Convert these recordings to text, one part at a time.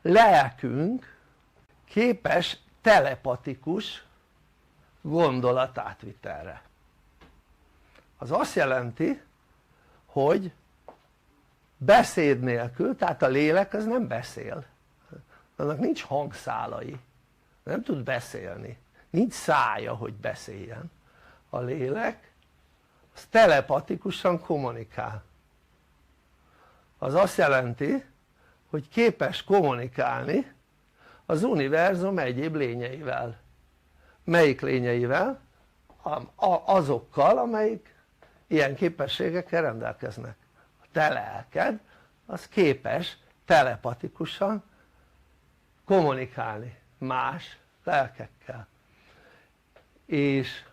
lelkünk képes telepatikus gondolatátvitelre. Az azt jelenti, hogy beszéd nélkül, tehát a lélek az nem beszél, annak nincs hangszálai, nem tud beszélni, nincs szája, hogy beszéljen. A lélek az telepatikusan kommunikál. Az azt jelenti, hogy képes kommunikálni az univerzum egyéb lényeivel. Melyik lényeivel? Azokkal, amelyik ilyen képességekkel rendelkeznek. A te lelked az képes telepatikusan kommunikálni más lelkekkel. És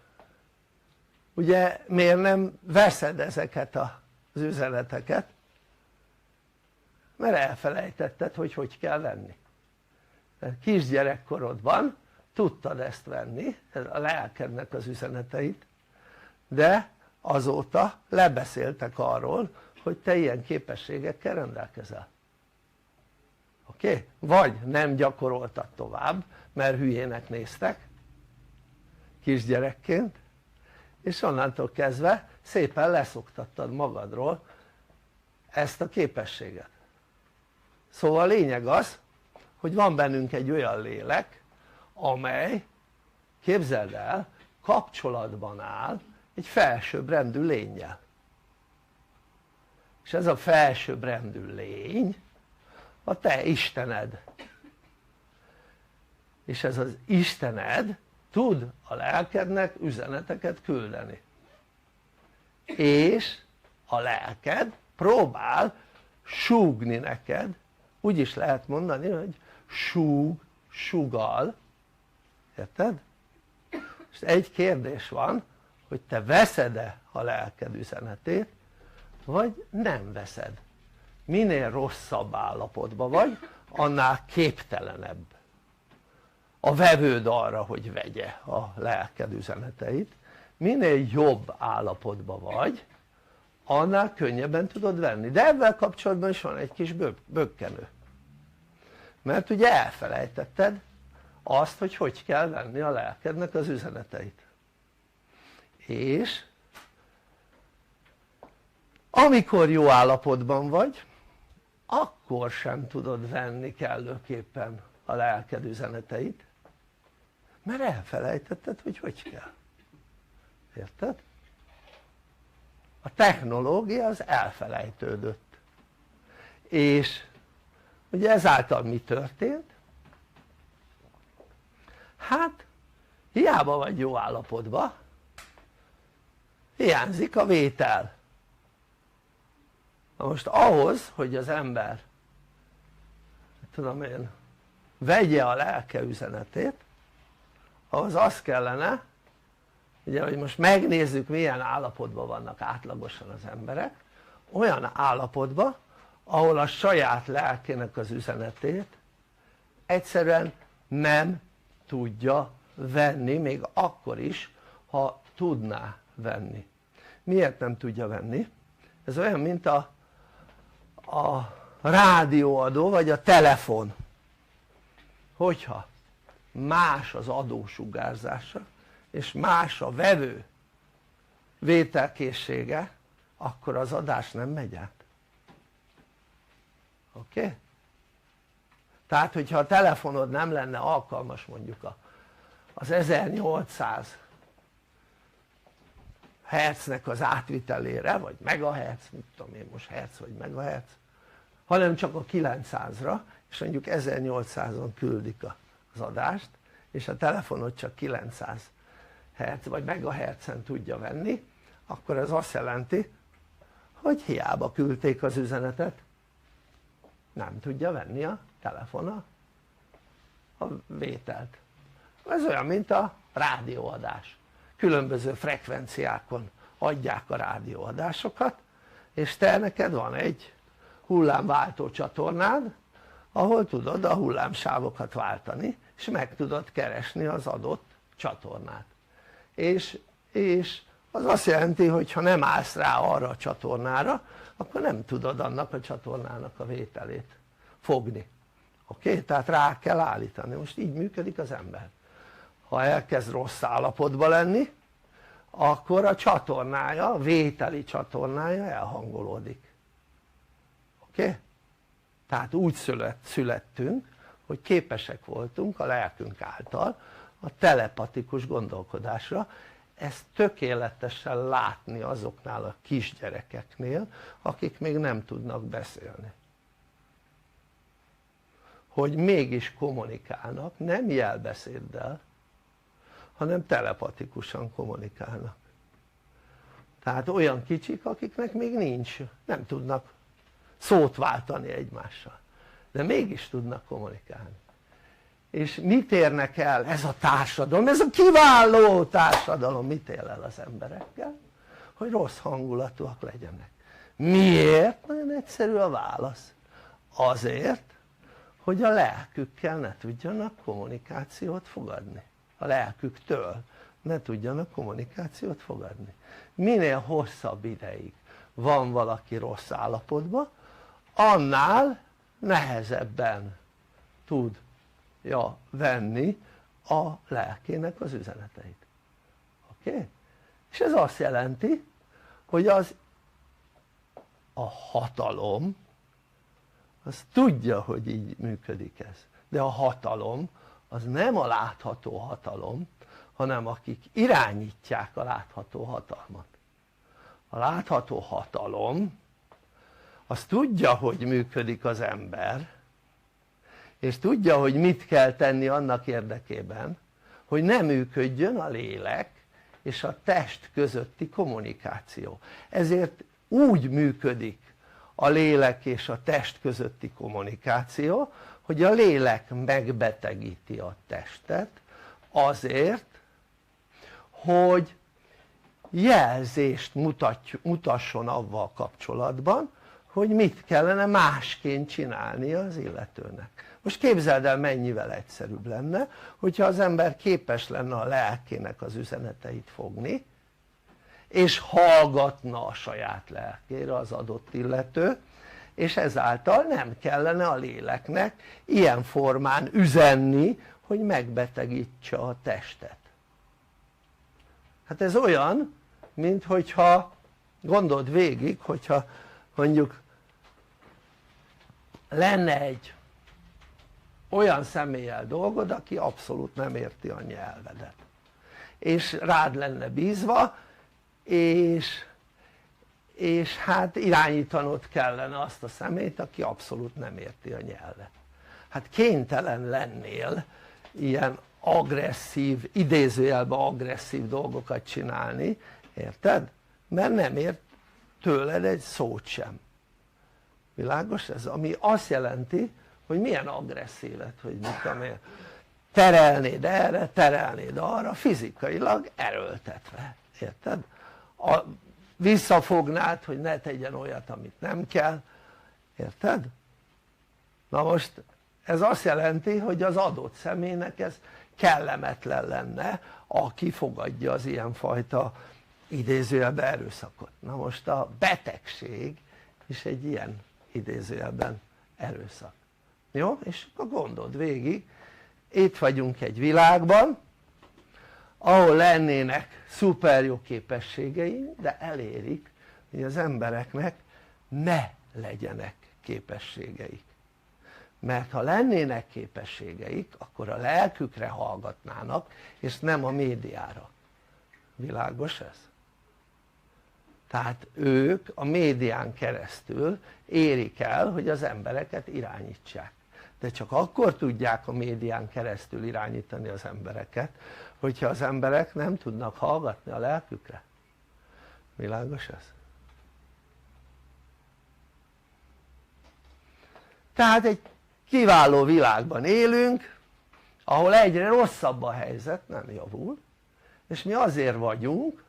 ugye miért nem veszed ezeket az üzeneteket? Mert elfelejtetted, hogy hogy kell venni. Kisgyerekkorodban tudtad ezt venni, a lelkednek az üzeneteit, de azóta lebeszéltek arról, hogy te ilyen képességekkel rendelkezel. Oké? Vagy nem gyakoroltad tovább, mert hülyének néztek kisgyerekként, és onnantól kezdve szépen leszoktattad magadról ezt a képességet. Szóval a lényeg az, hogy van bennünk egy olyan lélek, amely, képzeld el, kapcsolatban áll egy felsőbbrendű lénnyel. És ez a felsőbbrendű lény a te Istened. És ez az Istened tud a lelkednek üzeneteket küldeni. És a lelked próbál súgni neked, úgy is lehet mondani, hogy sugall, érted? És egy kérdés van, hogy te veszed-e a lelked üzenetét, vagy nem veszed. Minél rosszabb állapotban vagy, annál képtelenebb a vevőd arra, hogy vegye a lelked üzeneteit. Minél jobb állapotban vagy, annál könnyebben tudod venni. De ebben kapcsolatban is van egy kis bökkenő, mert ugye elfelejtetted azt, hogy hogy kell venni a lelkednek az üzeneteit. És amikor jó állapotban vagy, akkor sem tudod venni kellőképpen a lelked üzeneteit, mert elfelejtetted, hogy hogy kell. Érted? A technológia az elfelejtődött. És ugye ezáltal mi történt? Hát hiába vagy jó állapotban, hiányzik a vétel. Na most ahhoz, hogy az ember, tudom én, vegye a lelke üzenetét, ahhoz az kellene, ugye, hogy most megnézzük milyen állapotban vannak átlagosan az emberek, olyan állapotban, ahol a saját lelkének az üzenetét egyszerűen nem tudja venni, még akkor is, ha tudná venni. Miért nem tudja venni? Ez olyan, mint a rádióadó vagy a telefon. Hogyha más az adósugárzása és más a vevő vételkészsége, akkor az adás nem megy át. Oké? Tehát hogyha a telefonod nem lenne alkalmas mondjuk az 1800 hertznek az átvitelére, vagy megahertz, mit tudom én most hertz vagy megahertz, hanem csak a 900-ra, és mondjuk 1800-on küldik az adást, és a telefonod csak 900 hertz vagy megahertzen tudja venni, akkor ez azt jelenti, hogy hiába küldték az üzenetet, nem tudja venni a telefon a vételt. Ez olyan, mint a rádióadás. Különböző frekvenciákon adják a rádióadásokat, és te neked van egy hullámváltó csatornád, ahol tudod a hullámsávokat váltani, és meg tudod keresni az adott csatornát. És az azt jelenti, hogy ha nem állsz rá arra a csatornára, akkor nem tudod annak a csatornának a vételét fogni. Oké? Tehát rá kell állítani. Most így működik az ember. Ha elkezd rossz állapotban lenni, akkor a csatornája, a vételi csatornája elhangolódik. Oké? Tehát úgy születtünk, hogy képesek voltunk a lelkünk által a telepatikus gondolkodásra. Ezt tökéletesen látni azoknál a kisgyerekeknél, akik még nem tudnak beszélni, hogy mégis kommunikálnak, nem jelbeszéddel, hanem telepatikusan kommunikálnak. Tehát olyan kicsik, akiknek még nincs, nem tudnak szót váltani egymással, de mégis tudnak kommunikálni. És mit érnek el ez a társadalom, ez a kiváló társadalom, mit ér el az emberekkel? Hogy rossz hangulatúak legyenek. Miért? Nagyon egyszerű a válasz. Azért, hogy a lelkükkel ne tudjanak kommunikációt fogadni. A lelküktől ne tudjanak kommunikációt fogadni. Minél hosszabb ideig van valaki rossz állapotban, annál nehezebben tudja venni a lelkének az üzeneteit. Oké? És ez azt jelenti, hogy a hatalom az tudja, hogy így működik ez, de a hatalom az nem a látható hatalom, hanem akik irányítják a látható hatalmat. A látható hatalom az tudja, hogy működik az ember, és tudja, hogy mit kell tenni annak érdekében, hogy ne működjön a lélek és a test közötti kommunikáció. Ezért úgy működik a lélek és a test közötti kommunikáció, hogy a lélek megbetegíti a testet azért, hogy jelzést mutasson avval kapcsolatban, hogy mit kellene másként csinálnia az illetőnek. Most képzeld el, mennyivel egyszerűbb lenne, hogyha az ember képes lenne a lelkének az üzeneteit fogni, és hallgatna a saját lelkére az adott illető, és ezáltal nem kellene a léleknek ilyen formán üzenni, hogy megbetegítse a testet. Hát ez olyan, mint hogyha, gondold végig, hogyha mondjuk lenne egy olyan személlyel dolgod, aki abszolút nem érti a nyelvedet, és rád lenne bízva, és hát irányítanod kellene azt a személyt, aki abszolút nem érti a nyelvet. Hát kénytelen lennél ilyen agresszív, idézőjelben agresszív dolgokat csinálni, érted? Mert nem ért tőled egy szót sem. Világos ez? Ami azt jelenti, hogy milyen agresszívet, hogy mit tudom én, terelnéd erre, terelnéd arra, fizikailag erőltetve, érted? Visszafognád, hogy ne tegyen olyat, amit nem kell, érted? Na most ez azt jelenti, hogy az adott személynek ez kellemetlen lenne, aki fogadja az ilyenfajta idézőjelben erőszakot. Na most a betegség is egy ilyen idézőjelben erőszak. Jó? És akkor gondold végig, itt vagyunk egy világban, ahol lennének szuper jó képességeink, de elérik, hogy az embereknek ne legyenek képességeik. Mert ha lennének képességeik, akkor a lelkükre hallgatnának, és nem a médiára. Világos ez? Tehát ők a médián keresztül érik el, hogy az embereket irányítsák. De csak akkor tudják a médián keresztül irányítani az embereket, hogyha az emberek nem tudnak hallgatni a lelkükre. Világos ez? Tehát egy kiváló világban élünk, ahol egyre rosszabb a helyzet, nem javul, és mi azért vagyunk,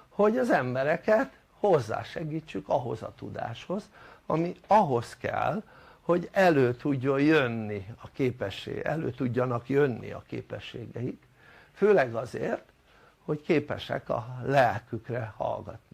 hogy az embereket hozzásegítsük ahhoz a tudáshoz, ami ahhoz kell, hogy elő tudjon jönni a képesség, elő tudjanak jönni a képességeik, főleg azért, hogy képesek a lelkükre hallgatni.